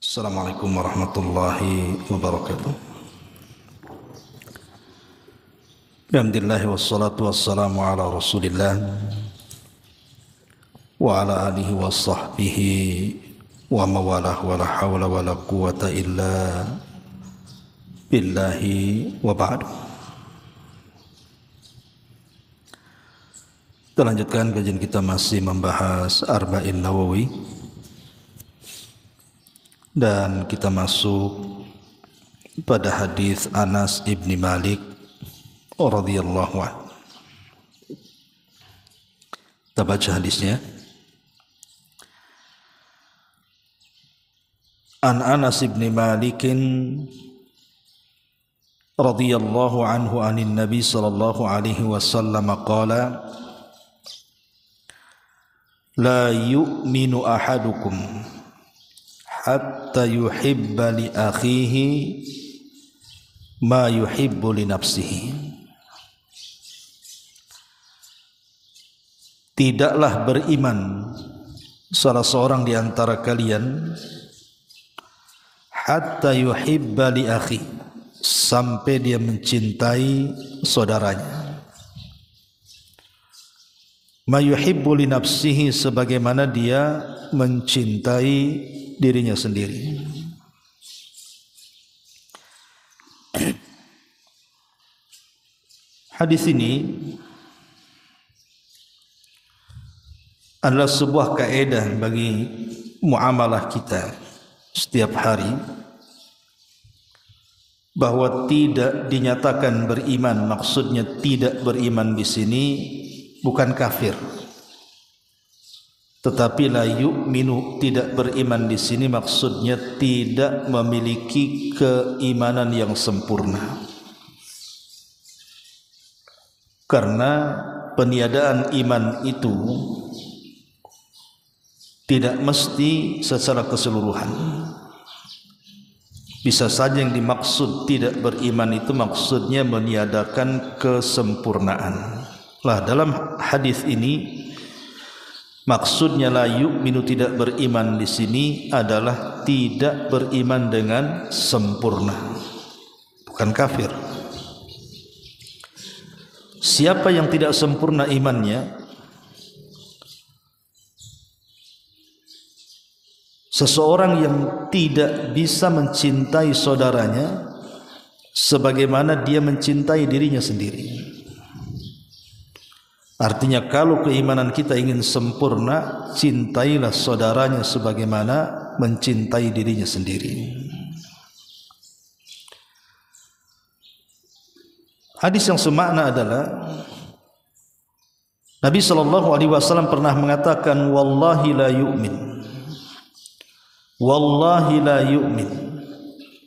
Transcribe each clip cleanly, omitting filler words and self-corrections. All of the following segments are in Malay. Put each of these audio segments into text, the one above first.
Assalamualaikum warahmatullahi wabarakatuh. Alhamdulillah wassalatu wassalamu ala Rasulillah wa ala alihi wa sahbihi wa mawalah wa la hawla wa la quwata illa billahi wa ba'du. Kita lanjutkan kajian kita masih membahas Arba'in Nawawi. Dan kita masuk pada hadis Anas ibni Malik radhiyallahu anhu. Kita baca hadisnya. An Anas ibni Malik radhiyallahu anhu anin Nabi sallallahu alaihi wasallam qala la yu'minu ahadukum hatta yuhibba li akhihi ma yuhibbu li nafsihi. Tidaklah beriman salah seorang di antara kalian hatta yuhibba li akhi, sampai dia mencintai saudaranya, ma yuhibbu li nafsihi, sebagaimana dia mencintai dirinya sendiri. Hadis ini adalah sebuah kaidah bagi muamalah kita setiap hari, bahwa tidak dinyatakan beriman, maksudnya tidak beriman di sini bukan kafir. Tetapi la yu'minu, tidak beriman di sini maksudnya tidak memiliki keimanan yang sempurna. Karena peniadaan iman itu tidak mesti secara keseluruhan. Bisa saja yang dimaksud tidak beriman itu maksudnya meniadakan kesempurnaan. Lah dalam hadis ini maksudnya la yu'minu, tidak beriman di sini adalah tidak beriman dengan sempurna, bukan kafir. Siapa yang tidak sempurna imannya? Seseorang yang tidak bisa mencintai saudaranya sebagaimana dia mencintai dirinya sendiri. Artinya kalau keimanan kita ingin sempurna, cintailah saudaranya sebagaimana mencintai dirinya sendiri. Hadis yang semakna adalah Nabi SAW pernah mengatakan, wallahi la yu'min, wallahi la yu'min,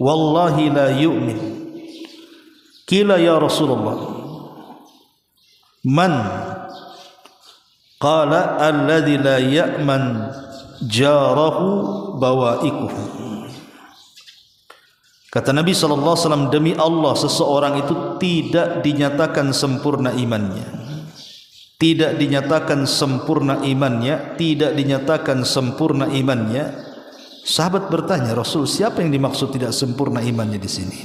wallahi la yu'min. Qila ya Rasulullah, man? Qala alladzi la ya'man jarahu bawaikuhu. Kata Nabi SAW, demi Allah, seseorang itu tidak dinyatakan sempurna imannya, tidak dinyatakan sempurna imannya, tidak dinyatakan sempurna imannya. Sahabat bertanya, Rasul, siapa yang dimaksud tidak sempurna imannya di sini?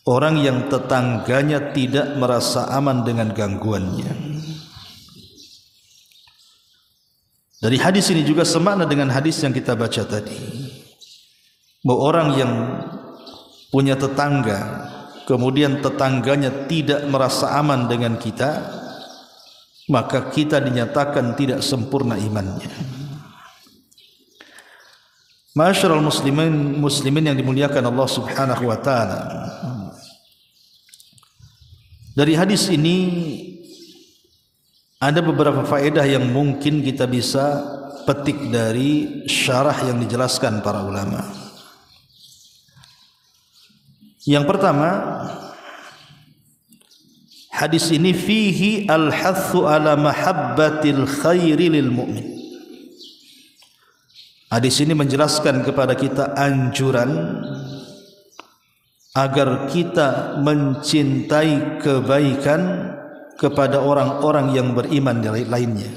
Orang yang tetangganya tidak merasa aman dengan gangguannya. Dari hadis ini juga semakna dengan hadis yang kita baca tadi, bahwa orang yang punya tetangga, kemudian tetangganya tidak merasa aman dengan kita, maka kita dinyatakan tidak sempurna imannya. Ma'asyiral muslimin yang dimuliakan Allah Subhanahu wa taala. Dari hadis ini ada beberapa faedah yang mungkin kita bisa petik dari syarah yang dijelaskan para ulama. Yang pertama, hadis ini fihi al-hathu ala mahabbatil khairi lil mu'min. Hadis ini menjelaskan kepada kita anjuran agar kita mencintai kebaikan kepada orang-orang yang beriman lainnya.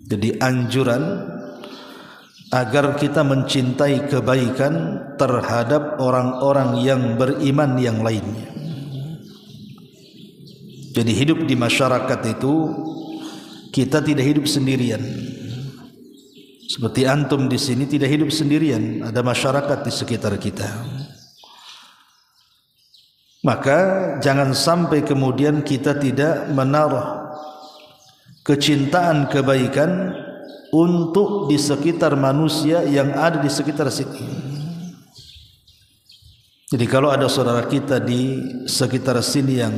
Jadi anjuran agar kita mencintai kebaikan terhadap orang-orang yang beriman yang lainnya. Jadi hidup di masyarakat itu kita tidak hidup sendirian. Seperti antum di sini tidak hidup sendirian, ada masyarakat di sekitar kita. Maka jangan sampai kemudian kita tidak menaruh kecintaan kebaikan untuk di sekitar manusia yang ada di sekitar sini. Jadi kalau ada saudara kita di sekitar sini yang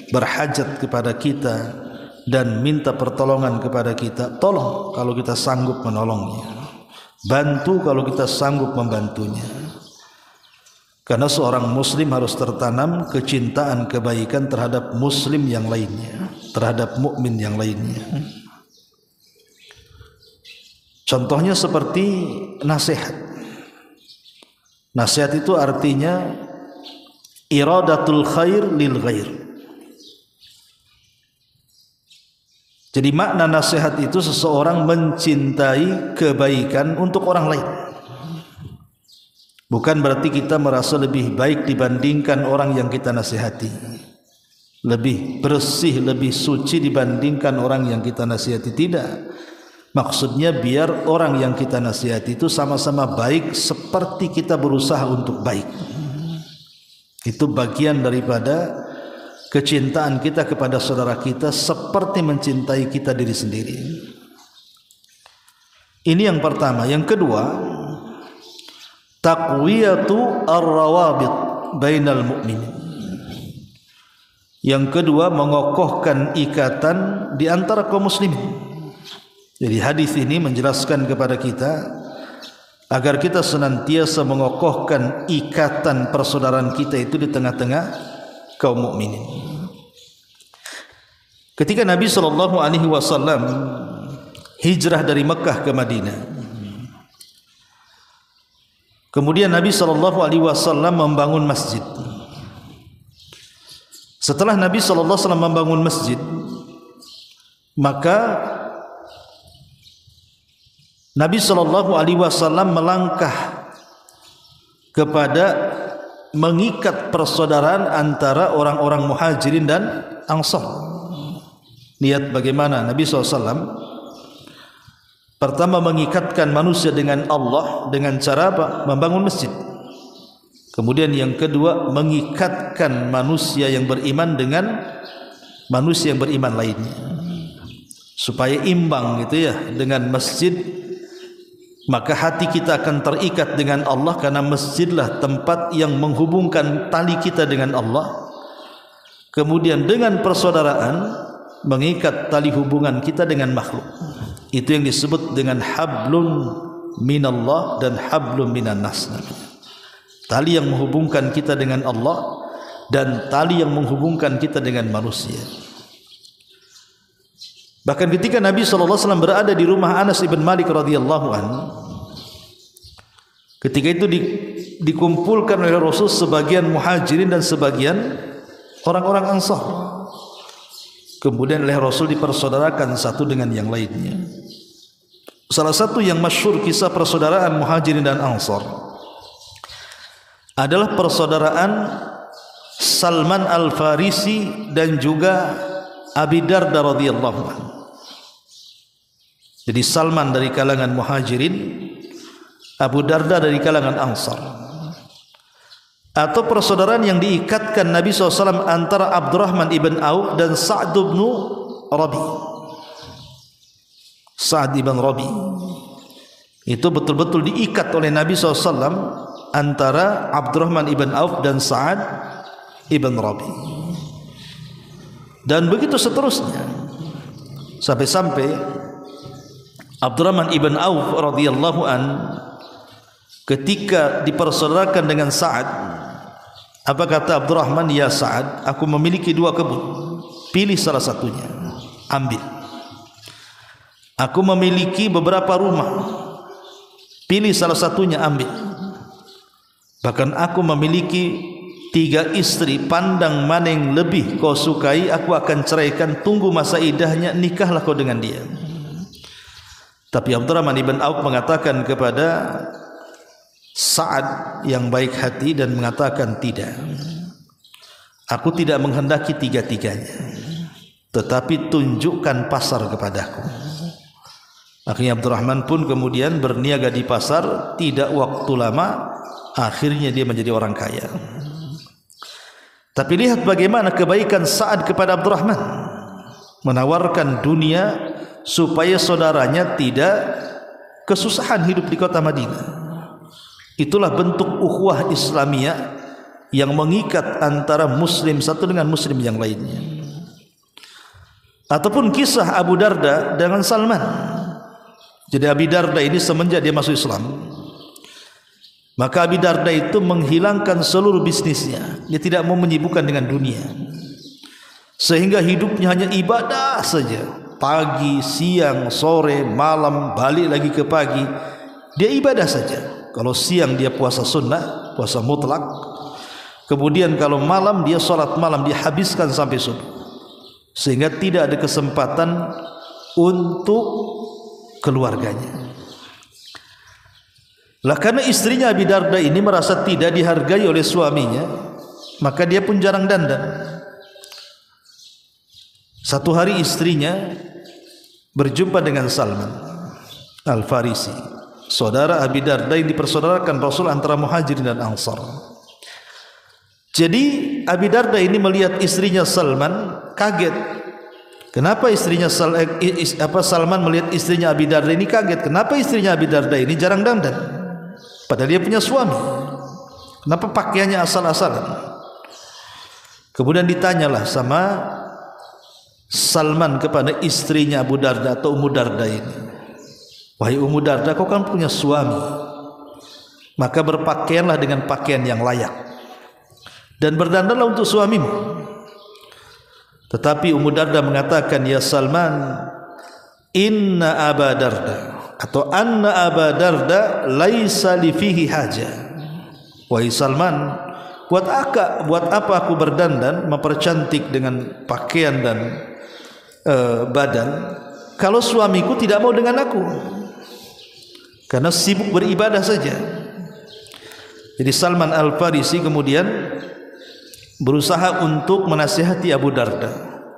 berhajat kepada kita dan minta pertolongan kepada kita, tolong kalau kita sanggup menolongnya, bantu kalau kita sanggup membantunya. Karena seorang muslim harus tertanam kecintaan kebaikan terhadap muslim yang lainnya, terhadap mukmin yang lainnya. Contohnya seperti nasihat. Nasihat itu artinya iradatul khair lil ghair. Jadi makna nasihat itu seseorang mencintai kebaikan untuk orang lain. Bukan berarti kita merasa lebih baik dibandingkan orang yang kita nasihati, lebih bersih, lebih suci dibandingkan orang yang kita nasihati. Tidak. Maksudnya biar orang yang kita nasihati itu sama-sama baik seperti kita berusaha untuk baik. Itu bagian daripada kecintaan kita kepada saudara kita seperti mencintai kita diri sendiri. Ini yang pertama. Yang kedua, taqwiyatu ar-rawabit bainal mu'minin. Yang kedua, mengokohkan ikatan di antara kaum muslimin. Jadi hadis ini menjelaskan kepada kita agar kita senantiasa mengokohkan ikatan persaudaraan kita itu di tengah-tengah kaum mukminin. Ketika Nabi SAW hijrah dari Mekah ke Madinah, kemudian Nabi SAW membangun masjid. Setelah Nabi SAW membangun masjid, maka Nabi SAW melangkah kepada mengikat persaudaraan antara orang-orang muhajirin dan ansar. Lihat bagaimana Nabi SAW pertama mengikatkan manusia dengan Allah dengan cara apa? Membangun masjid. Kemudian yang kedua, mengikatkan manusia yang beriman dengan manusia yang beriman lainnya, supaya imbang gitu ya dengan masjid. Maka hati kita akan terikat dengan Allah, karena masjidlah tempat yang menghubungkan tali kita dengan Allah. Kemudian dengan persaudaraan mengikat tali hubungan kita dengan makhluk. Itu yang disebut dengan hablun minallah dan hablun minan nas. Tali yang menghubungkan kita dengan Allah dan tali yang menghubungkan kita dengan manusia. Bahkan ketika Nabi SAW berada di rumah Anas ibn Malik radhiyallahu anhu, ketika itu dikumpulkan oleh Rasul sebagian muhajirin dan sebagian orang-orang ansar. Kemudian oleh Rasul dipersaudarakan satu dengan yang lainnya. Salah satu yang masyhur kisah persaudaraan muhajirin dan ansar adalah persaudaraan Salman Al-Farisi dan juga Abi Darda radhiyallahu anhu. Jadi Salman dari kalangan muhajirin, Abu Darda dari kalangan ansar. Atau persaudaraan yang diikatkan Nabi SAW antara Abdurrahman ibn Auf dan Sa'd ibn Rabi. Sa'd ibn Rabi itu betul-betul diikat oleh Nabi SAW antara Abdurrahman ibn Auf dan Sa'd ibn Rabi. Dan begitu seterusnya, sampai-sampai Abdurrahman ibn Auf radhiyallahu an ketika dipersaudarakan dengan Sa'ad, apa kata Abdurrahman? Ya Sa'ad, aku memiliki 2 kebun, pilih salah satunya, ambil. Aku memiliki beberapa rumah, pilih salah satunya, ambil. Bahkan aku memiliki 3 istri, pandang mana yang lebih kau sukai, aku akan ceraikan, tunggu masa idahnya, nikahlah kau dengan dia. Tapi Abdurrahman ibn Auf mengatakan kepada Sa'ad yang baik hati dan mengatakan, tidak, aku tidak menghendaki tiga-tiganya, tetapi tunjukkan pasar kepadaku. Akhirnya Abdurrahman pun kemudian berniaga di pasar. Tidak waktu lama akhirnya dia menjadi orang kaya. Tapi lihat bagaimana kebaikan Sa'ad kepada Abdurrahman, menawarkan dunia supaya saudaranya tidak kesusahan hidup di kota Madinah. Itulah bentuk ukhuwah Islamiyah yang mengikat antara muslim satu dengan muslim yang lainnya. Ataupun kisah Abu Darda dengan Salman. Jadi Abi Darda ini semenjak dia masuk Islam, maka Abi Darda itu menghilangkan seluruh bisnisnya. Dia tidak mau menyibukkan dengan dunia, sehingga hidupnya hanya ibadah saja. Pagi, siang, sore, malam, balik lagi ke pagi, dia ibadah saja. Kalau siang dia puasa sunnah, puasa mutlak. Kemudian kalau malam dia sholat malam, dia habiskan sampai subuh, sehingga tidak ada kesempatan untuk keluarganya. Lah karena istrinya Abi Darda ini merasa tidak dihargai oleh suaminya, maka dia pun jarang dandan. Satu hari istrinya berjumpa dengan Salman Al-Farisi, saudara Abi Darda yang dipersaudarakan Rasul antara Muhajirin dan Ansar. Jadi Abi Darda ini melihat istrinya Salman, kaget. Kenapa Salman melihat istrinya Abi Darda ini kaget? Kenapa istrinya Abi Darda ini jarang dandan? Padahal dia punya suami. Kenapa pakaiannya asal-asalan? Kemudian ditanyalah sama Salman kepada istrinya Abu Darda atau Ummu Darda ini, wahai Ummu Darda, kau kan punya suami, maka berpakaianlah dengan pakaian yang layak dan berdandanlah untuk suamimu. Tetapi Ummu Darda mengatakan, ya Salman, inna Aba Darda atau anna Aba Darda laisa li fihi haja. Wahai Salman, buat apa aku berdandan, mempercantik dengan pakaian dan badan, kalau suamiku tidak mau dengan aku, karena sibuk beribadah saja. Jadi Salman Al-Farisi kemudian berusaha untuk menasihati Abu Darda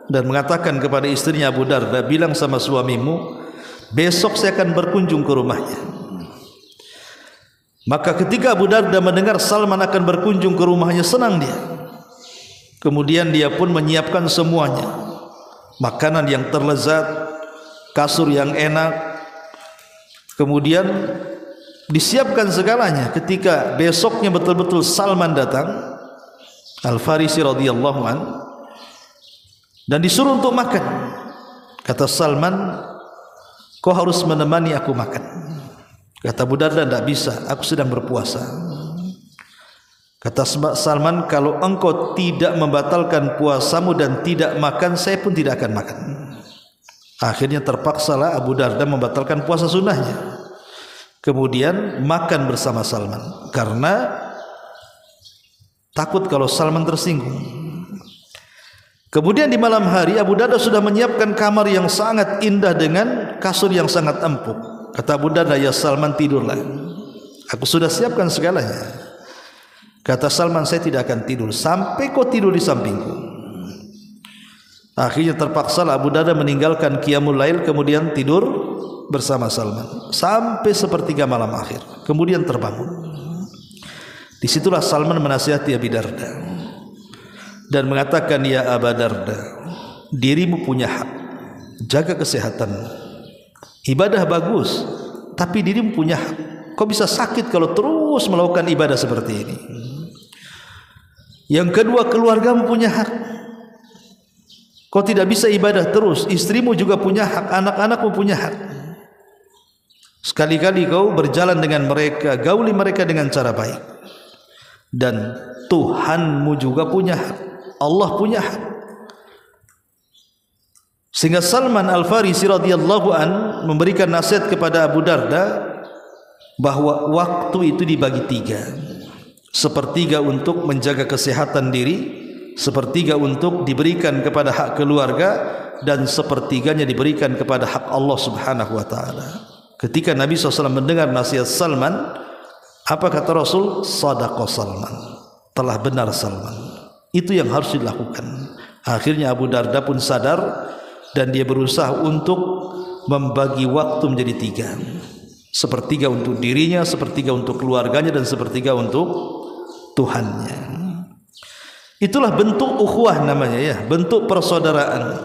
dan mengatakan kepada istrinya Abu Darda, bilang sama suamimu, besok saya akan berkunjung ke rumahnya. Maka ketika Abu Darda mendengar Salman akan berkunjung ke rumahnya, senang dia. Kemudian dia pun menyiapkan semuanya, makanan yang terlezat, kasur yang enak, kemudian disiapkan segalanya. Ketika besoknya betul-betul Salman datang, Al-Farisi radhiyallahu an, dan disuruh untuk makan. Kata Salman, kau harus menemani aku makan. Kata Abu Darda, tidak bisa, aku sedang berpuasa. Kata Salman, kalau engkau tidak membatalkan puasamu dan tidak makan, saya pun tidak akan makan. Akhirnya terpaksalah Abu Darda membatalkan puasa sunnahnya, kemudian makan bersama Salman karena takut kalau Salman tersinggung. Kemudian di malam hari Abu Darda sudah menyiapkan kamar yang sangat indah dengan kasur yang sangat empuk. Kata Abu Darda, ya Salman, tidurlah, aku sudah siapkan segalanya. Kata Salman, saya tidak akan tidur sampai kau tidur di sampingku. Akhirnya terpaksalah Abu Darda meninggalkan qiyamul lail, kemudian tidur bersama Salman sampai sepertiga malam akhir, kemudian terbangun. Disitulah Salman menasihati Abi Darda dan mengatakan, ya Aba Darda, dirimu punya hak, jaga kesehatan, ibadah bagus, tapi dirimu punya hak. Kau bisa sakit kalau terus melakukan ibadah seperti ini. Yang kedua, keluargamu punya hak. Kau tidak bisa ibadah terus. Istrimu juga punya hak, anak-anakmu punya hak. Sekali-kali kau berjalan dengan mereka, gauli mereka dengan cara baik. Dan Tuhanmu juga punya hak, Allah punya hak. Sehingga Salman Al-Farisi radhiyallahu an memberikan nasihat kepada Abu Darda bahwa waktu itu dibagi tiga. Sepertiga untuk menjaga kesehatan diri, sepertiga untuk diberikan kepada hak keluarga, dan sepertiganya diberikan kepada hak Allah Subhanahu wa ta'ala. Ketika Nabi SAW mendengar nasihat Salman, apa kata Rasul? Shadaqa Salman, telah benar Salman. Itu yang harus dilakukan. Akhirnya Abu Darda pun sadar dan dia berusaha untuk membagi waktu menjadi 3. Sepertiga untuk dirinya, sepertiga untuk keluarganya, dan sepertiga untuk Tuhannya. Itulah bentuk ukhuwah namanya ya, bentuk persaudaraan.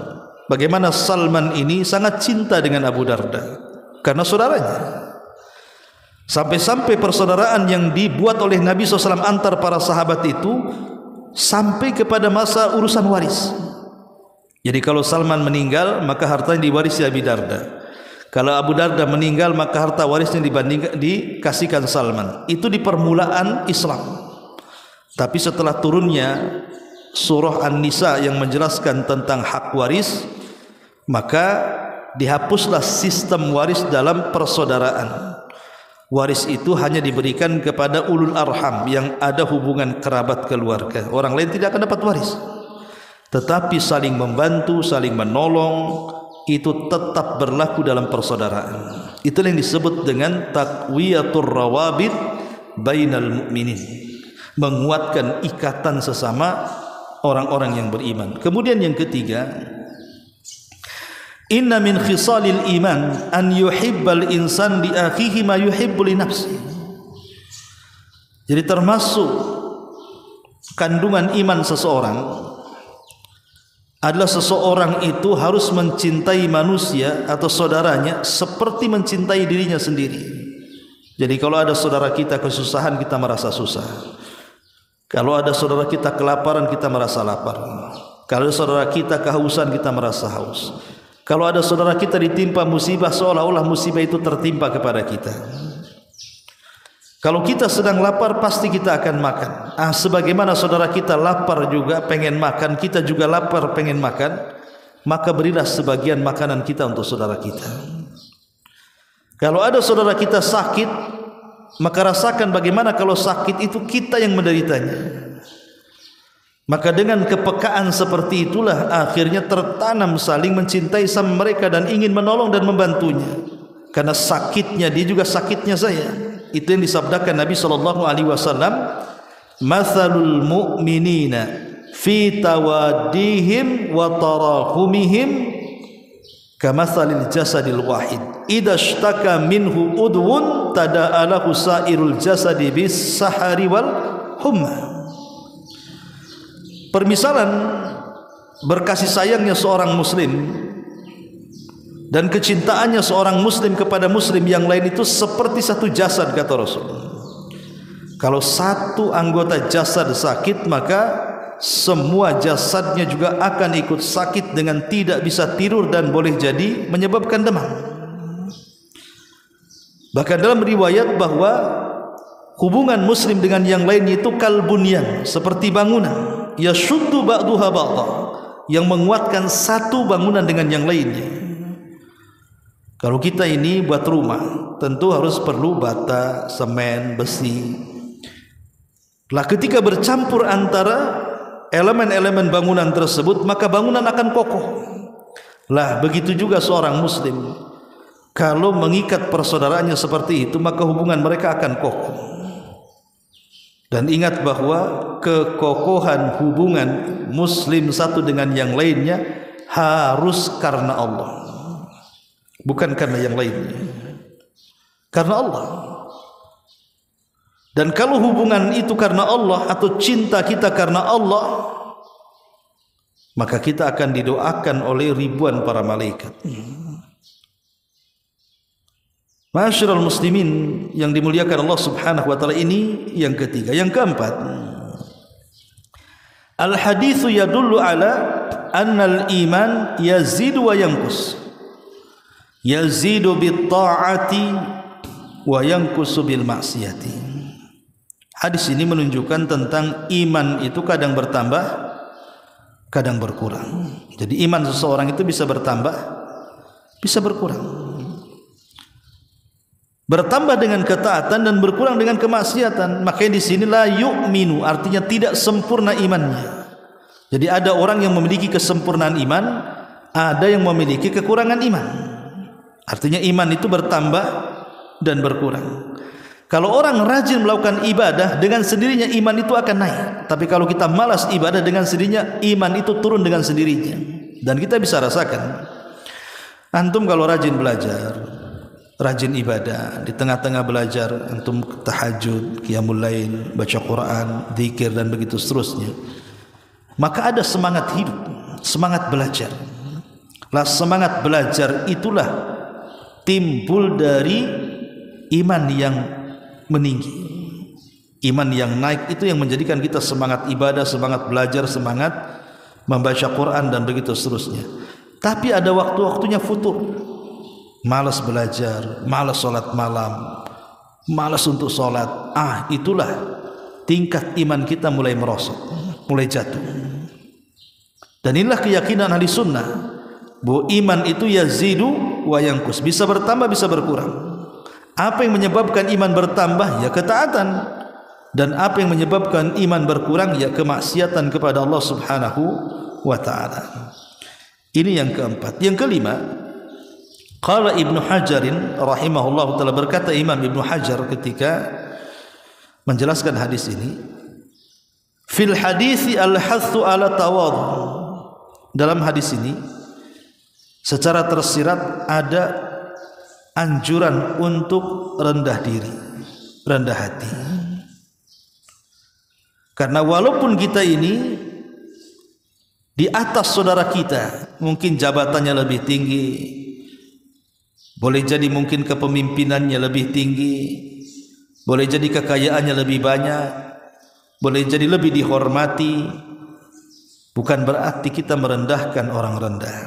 Bagaimana Salman ini sangat cinta dengan Abu Darda karena saudaranya. Sampai-sampai persaudaraan yang dibuat oleh Nabi SAW antar para sahabat itu sampai kepada masa urusan waris. Jadi kalau Salman meninggal, maka hartanya diwarisi Abu Darda. Kalau Abu Darda meninggal, maka harta warisnya dikasihkan Salman. Itu di permulaan Islam. Tapi setelah turunnya surah An-Nisa yang menjelaskan tentang hak waris, maka dihapuslah sistem waris dalam persaudaraan. Waris itu hanya diberikan kepada ulul arham yang ada hubungan kerabat keluarga. Orang lain tidak akan dapat waris. Tetapi saling membantu, saling menolong, itu tetap berlaku dalam persaudaraan. Itulah yang disebut dengan taqwiyatur rawabit bainal mu'minin, menguatkan ikatan sesama orang-orang yang beriman. Kemudian yang ketiga, inna min khisalil iman an yuhibbal insan li akhihi ma yuhibbu li nafsihi. Jadi termasuk kandungan iman seseorang adalah seseorang itu harus mencintai manusia atau saudaranya seperti mencintai dirinya sendiri. Jadi kalau ada saudara kita kesusahan, kita merasa susah. Kalau ada saudara kita kelaparan, kita merasa lapar. Kalau ada saudara kita kehausan, kita merasa haus. Kalau ada saudara kita ditimpa musibah, seolah-olah musibah itu tertimpa kepada kita. Kalau kita sedang lapar, pasti kita akan makan. Sebagaimana saudara kita lapar juga pengen makan, kita juga lapar pengen makan, maka berilah sebagian makanan kita untuk saudara kita. Kalau ada saudara kita sakit, maka rasakan bagaimana kalau sakit itu kita yang menderitanya. Maka dengan kepekaan seperti itulah akhirnya tertanam saling mencintai sama mereka dan ingin menolong dan membantunya. Karena sakitnya dia juga sakitnya saya. Itu yang disabdakan Nabi SAW, mathalul mu'minina fi tawaddihim wa tarahumihim kamathalil jasadil wahid idza ishtaka minhu udwun tada'alahu sairul jasadi bis sahari wal humma. Permisalan berkasih sayangnya seorang muslim dan kecintaannya seorang muslim kepada muslim yang lain itu seperti satu jasad, kata Rasul. Kalau satu anggota jasad sakit, maka semua jasadnya juga akan ikut sakit dengan tidak bisa tidur dan boleh jadi menyebabkan demam. Bahkan dalam riwayat bahwa hubungan muslim dengan yang lainnya itu kalbunyan, seperti bangunan, yashuddu ba'duha ba'dha, yang menguatkan satu bangunan dengan yang lainnya. Kalau kita ini buat rumah, tentu harus perlu bata, semen, besi. Lah ketika bercampur antara elemen-elemen bangunan tersebut, maka bangunan akan kokoh. Lah begitu juga seorang muslim, kalau mengikat persaudaraannya seperti itu, maka hubungan mereka akan kokoh. Dan ingat bahwa kekokohan hubungan muslim satu dengan yang lainnya harus karena Allah, bukan karena yang lainnya, karena Allah. Dan kalau hubungan itu karena Allah atau cinta kita karena Allah, maka kita akan didoakan oleh ribuan para malaikat. Ma'asyiral muslimin yang dimuliakan Allah Subhanahu wa taala, ini yang ketiga. Yang keempat, al haditsu yadullu ala annal iman yazidu wa yanqus. Yazidu bit ta'ati wa yanqusu bil ma'siyati. Hadis ini menunjukkan tentang iman itu kadang bertambah, kadang berkurang. Jadi iman seseorang itu bisa bertambah, bisa berkurang. Bertambah dengan ketaatan dan berkurang dengan kemaksiatan. Makanya di sini la yu'minu, artinya tidak sempurna imannya. Jadi ada orang yang memiliki kesempurnaan iman, ada yang memiliki kekurangan iman. Artinya iman itu bertambah dan berkurang. Kalau orang rajin melakukan ibadah, dengan sendirinya iman itu akan naik. Tapi kalau kita malas ibadah, dengan sendirinya iman itu turun dengan sendirinya. Dan kita bisa rasakan, antum kalau rajin belajar, rajin ibadah, di tengah-tengah belajar antum tahajud, qiyamul lail, baca Quran, zikir dan begitu seterusnya, maka ada semangat hidup, semangat belajar. Lah semangat belajar itulah timbul dari iman yang meninggi. Iman yang naik itu yang menjadikan kita semangat ibadah, semangat belajar, semangat membaca Quran dan begitu seterusnya. Tapi ada waktu-waktunya futur, malas belajar, malas solat malam, malas untuk solat. Itulah tingkat iman kita mulai merosot, mulai jatuh. Dan inilah keyakinan ahli sunnah, bahwa iman itu yazidu wa yanqus, bisa bertambah bisa berkurang. Apa yang menyebabkan iman bertambah? Ya ketaatan. Dan apa yang menyebabkan iman berkurang? Ya kemaksiatan kepada Allah Subhanahu wa ta'ala. Ini yang keempat. Yang kelima, qala Ibnu Hajarin rahimahullah ta'ala, berkata Imam Ibnu Hajar ketika menjelaskan hadis ini, fil hadisi al-hathu ala tawadhu. Dalam hadis ini secara tersirat ada anjuran untuk rendah diri, rendah hati. Karena walaupun kita ini di atas saudara kita, mungkin jabatannya lebih tinggi, boleh jadi mungkin kepemimpinannya lebih tinggi, boleh jadi kekayaannya lebih banyak, boleh jadi lebih dihormati, bukan berarti kita merendahkan orang rendah.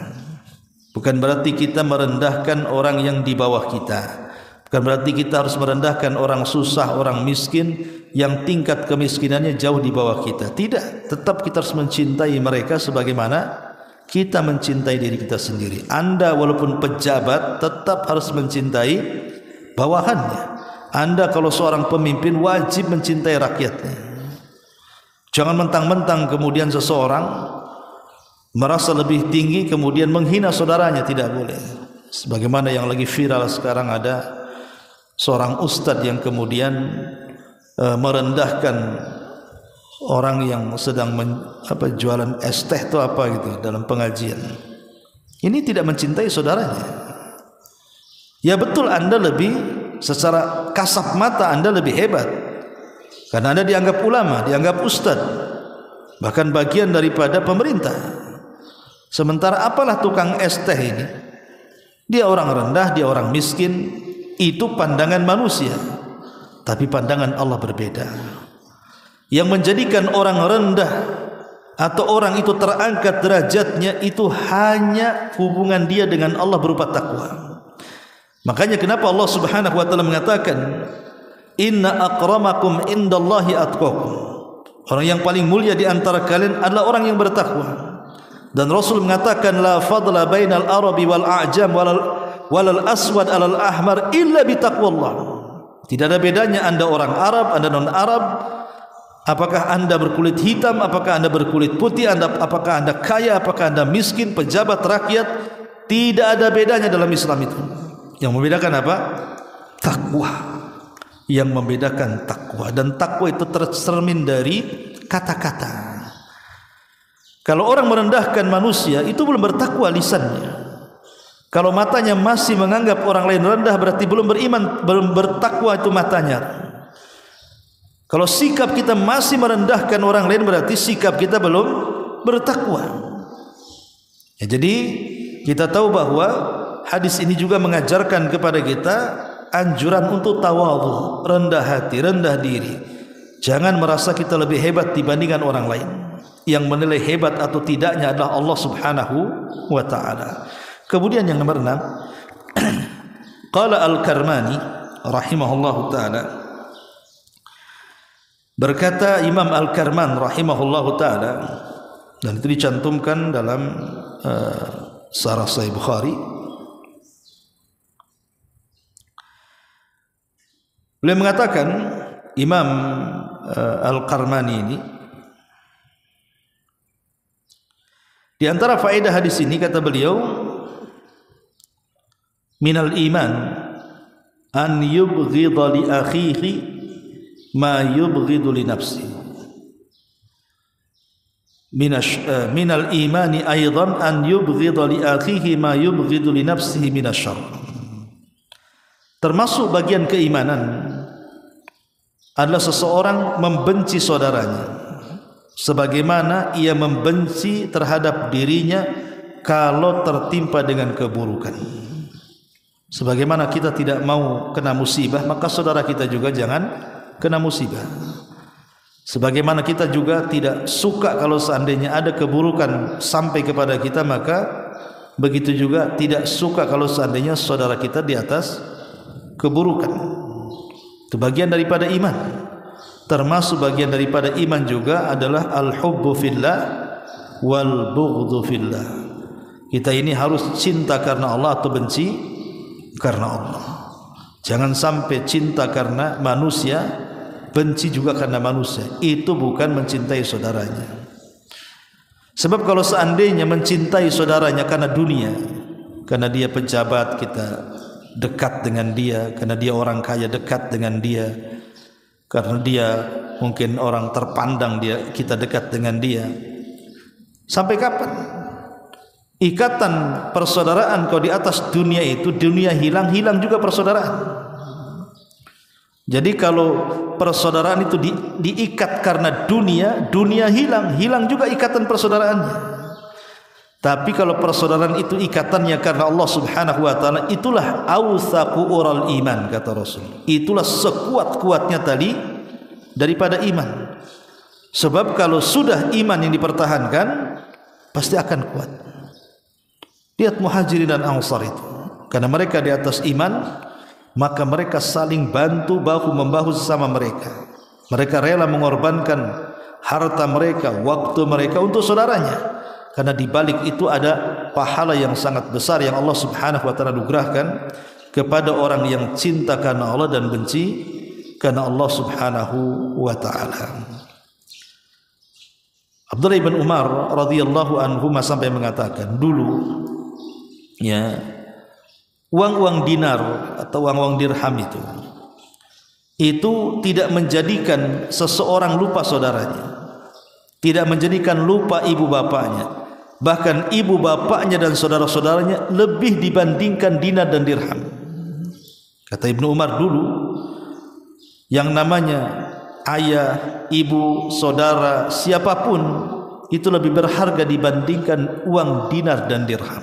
Bukan berarti kita merendahkan orang yang di bawah kita. Bukan berarti kita harus merendahkan orang susah, orang miskin yang tingkat kemiskinannya jauh di bawah kita. Tidak, tetap kita harus mencintai mereka sebagaimana kita mencintai diri kita sendiri. Anda walaupun pejabat tetap harus mencintai bawahannya. Anda kalau seorang pemimpin wajib mencintai rakyatnya. Jangan mentang-mentang kemudian seseorang merasa lebih tinggi kemudian menghina saudaranya, tidak boleh. Sebagaimana yang lagi viral sekarang, ada seorang ustadz yang kemudian merendahkan orang yang sedang jualan es teh atau apa gitu dalam pengajian. Ini tidak mencintai saudaranya. Ya betul, Anda lebih secara kasat mata Anda lebih hebat karena Anda dianggap ulama, dianggap ustadz, bahkan bagian daripada pemerintah. Sementara apalah tukang es teh ini? Dia orang rendah, dia orang miskin. Itu pandangan manusia, tapi pandangan Allah berbeda. Yang menjadikan orang rendah atau orang itu terangkat derajatnya itu hanya hubungan dia dengan Allah berupa takwa. Makanya kenapa Allah Subhanahu wa ta'ala mengatakan, inna akramakum indallahi atqakum. Orang yang paling mulia di antara kalian adalah orang yang bertakwa. Dan Rasul mengatakan, la fadla bainal arabi wal a'jam walal aswad alal ahmar illa bitaqwallah. Tidak ada bedanya Anda orang Arab, Anda non Arab, apakah Anda berkulit hitam, apakah Anda berkulit putih, apakah Anda kaya, apakah Anda miskin, pejabat, rakyat, tidak ada bedanya dalam Islam itu. Yang membedakan apa? Takwa. Yang membedakan takwa, dan takwa itu tercermin dari kata-kata. Kalau orang merendahkan manusia, itu belum bertakwa lisannya. Kalau matanya masih menganggap orang lain rendah, berarti belum beriman, belum bertakwa itu matanya. Kalau sikap kita masih merendahkan orang lain, berarti sikap kita belum bertakwa. Ya, jadi kita tahu bahwa hadis ini juga mengajarkan kepada kita anjuran untuk tawadhu, rendah hati, rendah diri. Jangan merasa kita lebih hebat dibandingkan orang lain. Yang menilai hebat atau tidaknya adalah Allah Subhanahu wa ta'ala. Kemudian yang nomor 6, qala Al-Karmani rahimahullahu ta'ala, berkata Imam Al-Karman rahimahullahu ta'ala, dan itu dicantumkan dalam Syarah Sahih Bukhari. Beliau mengatakan, Imam Al-Karmani ini, di antara faedah hadis ini, kata beliau, minal iman an yubghidha li akhihi ma yubghidhu li nafsihi. Minal imani aidan an yubghidha li akhihi ma yubghidhu li nafsihi minasyarr. Termasuk bagian keimanan adalah seseorang membenci saudaranya sebagaimana ia membenci terhadap dirinya kalau tertimpa dengan keburukan. Sebagaimana kita tidak mau kena musibah, maka saudara kita juga jangan kena musibah. Sebagaimana kita juga tidak suka kalau seandainya ada keburukan sampai kepada kita, maka begitu juga tidak suka kalau seandainya saudara kita di atas keburukan. Itu bagian daripada iman. Termasuk bagian daripada iman juga adalah al-hubbu fillah wal bughdhu fillah. Kita ini harus cinta karena Allah atau benci karena Allah. Jangan sampai cinta karena manusia, benci juga karena manusia. Itu bukan mencintai saudaranya. Sebab kalau seandainya mencintai saudaranya karena dunia, karena dia pejabat kita dekat dengan dia, karena dia orang kaya dekat dengan dia, karena dia mungkin orang terpandang, kita dekat dengan dia. Sampai kapan? Ikatan persaudaraan kalau di atas dunia itu, dunia hilang, hilang juga persaudaraan. Jadi kalau persaudaraan itu diikat karena dunia, dunia hilang, hilang juga ikatan persaudaraannya. Tapi kalau persaudaraan itu ikatannya karena Allah Subhanahu wa taala, itulah awsaqu ural iman, kata Rasul. Itulah sekuat-kuatnya tali daripada iman. Sebab kalau sudah iman yang dipertahankan, pasti akan kuat. Lihat Muhajirin dan Ansar itu, karena mereka di atas iman, maka mereka saling bantu bahu membahu sesama mereka. Mereka rela mengorbankan harta mereka, waktu mereka untuk saudaranya, karena di balik itu ada pahala yang sangat besar yang Allah Subhanahu wa taala anugerahkan kepada orang yang cinta karena Allah dan benci karena Allah Subhanahu wa taala. Abdullah bin Umar radhiyallahu anhu sampai mengatakan, dulu ya, uang-uang dinar atau uang-uang dirham itu tidak menjadikan seseorang lupa saudaranya, tidak menjadikan lupa ibu bapaknya, bahkan ibu bapaknya dan saudara-saudaranya lebih dibandingkan dinar dan dirham. Kata Ibnu Umar, dulu yang namanya ayah, ibu, saudara, siapapun itu lebih berharga dibandingkan uang dinar dan dirham.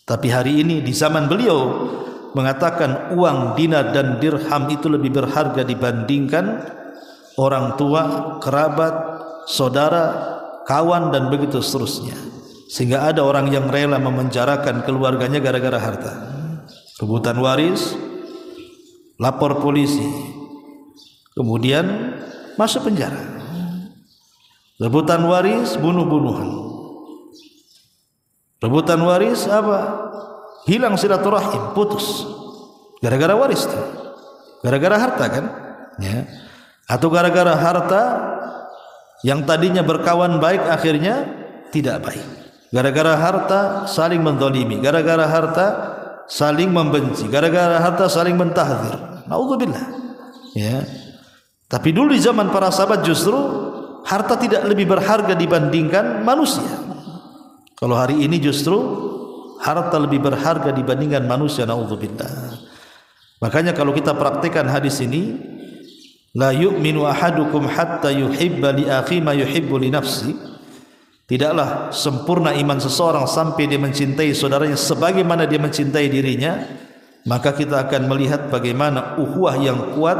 Tapi hari ini di zaman beliau mengatakan uang dinar dan dirham itu lebih berharga dibandingkan orang tua, kerabat, saudara, kawan dan begitu seterusnya. Sehingga ada orang yang rela memenjarakan keluarganya gara-gara harta. Rebutan waris, lapor polisi, kemudian masuk penjara. Rebutan waris, bunuh-bunuhan. Rebutan waris apa? Hilang silaturahim, putus. Gara-gara waris tuh. Gara-gara harta kan? Ya. Atau gara-gara harta yang tadinya berkawan baik akhirnya tidak baik. Gara-gara harta saling menzalimi, gara-gara harta saling membenci, gara-gara harta saling mentahdzir. Nauzubillah. Ya. Tapi dulu di zaman para sahabat justru harta tidak lebih berharga dibandingkan manusia. Kalau hari ini justru harta lebih berharga dibandingkan manusia, naudzubillah. Makanya kalau kita praktikkan hadis ini, la yu'minu ahadukum hatta yuhibba li akhi ma yuhibbu li nafsi. Tidaklah sempurna iman seseorang sampai dia mencintai saudaranya sebagaimana dia mencintai dirinya. Maka kita akan melihat bagaimana ukhuwah yang kuat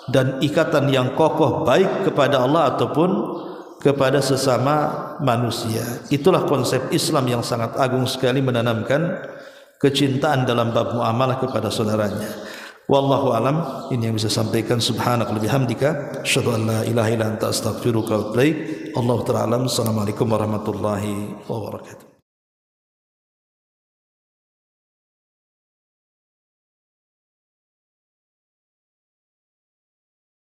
dan ikatan yang kokoh baik kepada Allah ataupun kepada sesama manusia. Itulah konsep Islam yang sangat agung sekali, menanamkan kecintaan dalam bab muamalah kepada saudaranya. Wallahu alam. Ini yang bisa sampaikan. Subhanaka wa bihamdika asyhadu an la ilaha illa anta astaghfiruka wa atubu ilaik. Allahu ta'ala alam. Assalamualaikum warahmatullahi wabarakatuh.